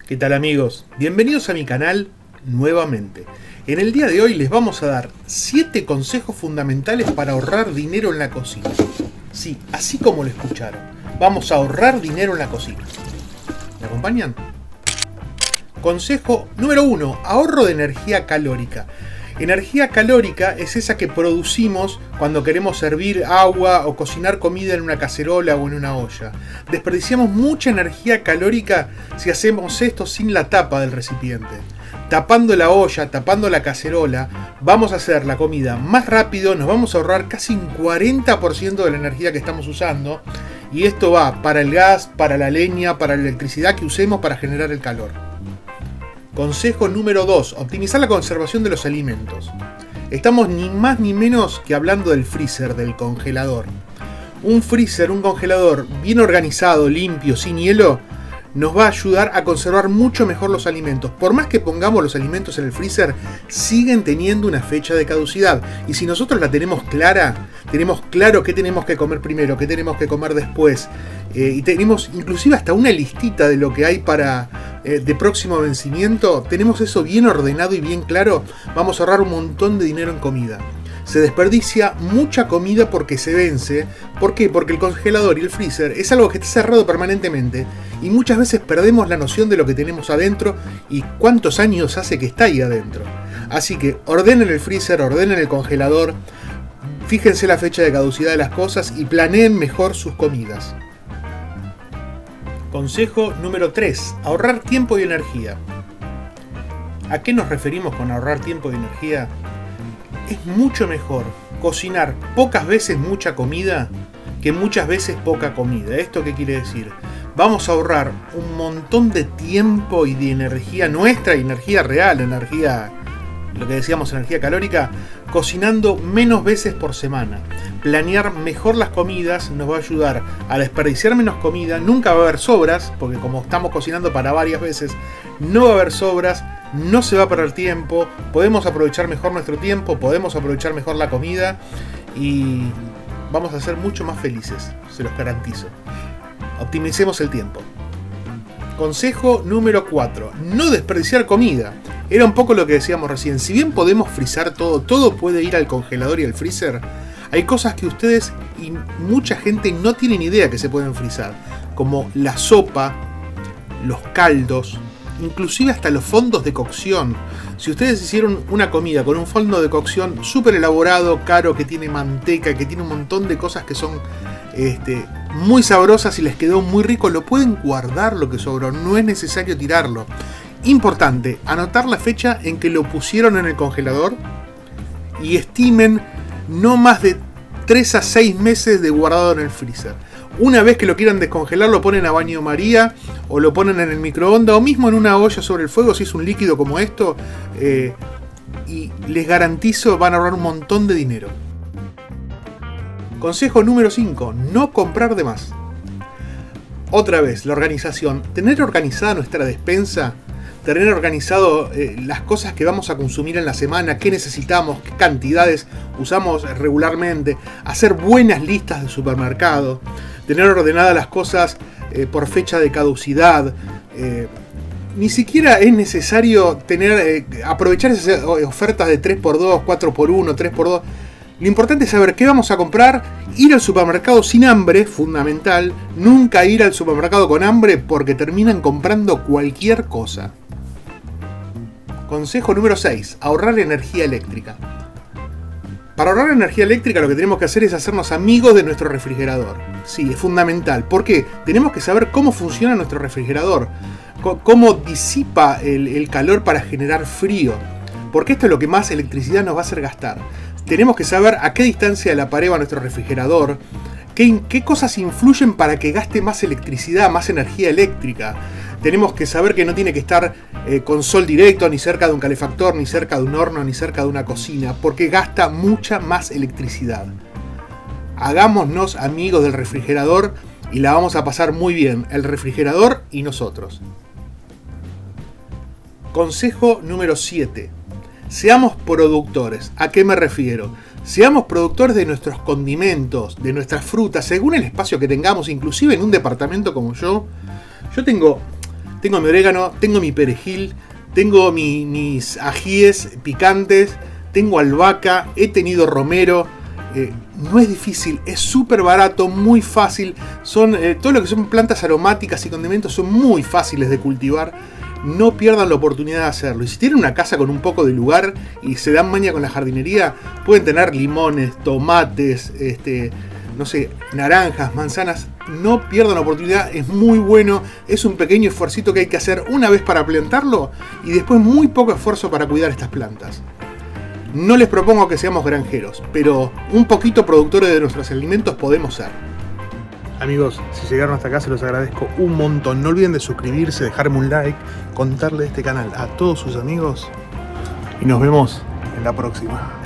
¿Qué tal amigos? Bienvenidos a mi canal nuevamente. En el día de hoy les vamos a dar 7 consejos fundamentales para ahorrar dinero en la cocina. Sí, así como lo escucharon. Vamos a ahorrar dinero en la cocina. ¿Me acompañan? Consejo número 1. Ahorro de energía calórica. Energía calórica es esa que producimos cuando queremos servir agua o cocinar comida en una cacerola o en una olla. Desperdiciamos mucha energía calórica si hacemos esto sin la tapa del recipiente. Tapando la olla, tapando la cacerola, vamos a hacer la comida más rápido, nos vamos a ahorrar casi un 40% de la energía que estamos usando. Y esto va para el gas, para la leña, para la electricidad que usemos para generar el calor. Consejo número 2. Optimizar la conservación de los alimentos. Estamos ni más ni menos que hablando del freezer, del congelador. Un freezer, un congelador bien organizado, limpio, sin hielo, nos va a ayudar a conservar mucho mejor los alimentos. Por más que pongamos los alimentos en el freezer, siguen teniendo una fecha de caducidad. Y si nosotros la tenemos clara, tenemos claro qué tenemos que comer primero, qué tenemos que comer después, y tenemos inclusive hasta una listita de lo que hay para de próximo vencimiento, tenemos eso bien ordenado y bien claro, vamos a ahorrar un montón de dinero en comida. Se desperdicia mucha comida porque se vence. ¿Por qué? Porque el congelador y el freezer es algo que está cerrado permanentemente y muchas veces perdemos la noción de lo que tenemos adentro y cuántos años hace que está ahí adentro. Así que ordenen el freezer, ordenen el congelador, fíjense la fecha de caducidad de las cosas y planeen mejor sus comidas. Consejo número 3. Ahorrar tiempo y energía. ¿A qué nos referimos con ahorrar tiempo y energía? Es mucho mejor cocinar pocas veces mucha comida que muchas veces poca comida. ¿Esto qué quiere decir? Vamos a ahorrar un montón de tiempo y de energía nuestra, y energía real, energía, lo que decíamos, energía calórica, cocinando menos veces por semana. Planear mejor las comidas nos va a ayudar a desperdiciar menos comida. Nunca va a haber sobras, porque como estamos cocinando para varias veces, no va a haber sobras. No se va a perder tiempo, podemos aprovechar mejor nuestro tiempo, podemos aprovechar mejor la comida y vamos a ser mucho más felices, se los garantizo. Optimicemos el tiempo. Consejo número 4. No desperdiciar comida. Era un poco lo que decíamos recién. Si bien podemos frizar todo, todo puede ir al congelador y al freezer, hay cosas que ustedes y mucha gente no tienen idea que se pueden frizar, como la sopa, los caldos, inclusive hasta los fondos de cocción. Si ustedes hicieron una comida con un fondo de cocción súper elaborado, caro, que tiene manteca, que tiene un montón de cosas que son muy sabrosas y les quedó muy rico, lo pueden guardar lo que sobró, no es necesario tirarlo. Importante, anotar la fecha en que lo pusieron en el congelador y estimen no más de 3 a 6 meses de guardado en el freezer. Una vez que lo quieran descongelar, lo ponen a baño María o lo ponen en el microondas o mismo en una olla sobre el fuego si es un líquido como esto, y les garantizo van a ahorrar un montón de dinero. Consejo número 5. No comprar de más. Otra vez, la organización. Tener organizada nuestra despensa, tener organizado las cosas que vamos a consumir en la semana, qué necesitamos, qué cantidades usamos regularmente, hacer buenas listas de supermercado, tener ordenadas las cosas por fecha de caducidad. Ni siquiera es necesario aprovechar esas ofertas de 3x2, 4x1, 3x2. Lo importante es saber qué vamos a comprar, ir al supermercado sin hambre, fundamental. Nunca ir al supermercado con hambre porque terminan comprando cualquier cosa. Consejo número 6. Ahorrar energía eléctrica. Para ahorrar energía eléctrica lo que tenemos que hacer es hacernos amigos de nuestro refrigerador. Sí, es fundamental. ¿Por qué? Tenemos que saber cómo funciona nuestro refrigerador, cómo disipa el calor para generar frío, porque esto es lo que más electricidad nos va a hacer gastar. Tenemos que saber a qué distancia de la pared va nuestro refrigerador, qué cosas influyen para que gaste más electricidad, más energía eléctrica. Tenemos que saber que no tiene que estar con sol directo, ni cerca de un calefactor, ni cerca de un horno, ni cerca de una cocina, porque gasta mucha más electricidad. Hagámonos amigos del refrigerador y la vamos a pasar muy bien, el refrigerador y nosotros. Consejo número 7. Seamos productores. ¿A qué me refiero? Seamos productores de nuestros condimentos, de nuestras frutas, según el espacio que tengamos, inclusive en un departamento como yo. Yo tengo tengo mi orégano, tengo mi perejil, tengo mis ajíes picantes, tengo albahaca, he tenido romero. No es difícil, es súper barato, muy fácil. Todo lo que son plantas aromáticas y condimentos son muy fáciles de cultivar. No pierdan la oportunidad de hacerlo. Y si tienen una casa con un poco de lugar y se dan maña con la jardinería, pueden tener limones, tomates, no sé, naranjas, manzanas. No pierdan la oportunidad, es muy bueno. Es un pequeño esfuercito que hay que hacer una vez para plantarlo y después muy poco esfuerzo para cuidar estas plantas. No les propongo que seamos granjeros, pero un poquito productores de nuestros alimentos podemos ser. Amigos, si llegaron hasta acá se los agradezco un montón. No olviden de suscribirse, dejarme un like, contarle de este canal a todos sus amigos y nos vemos en la próxima.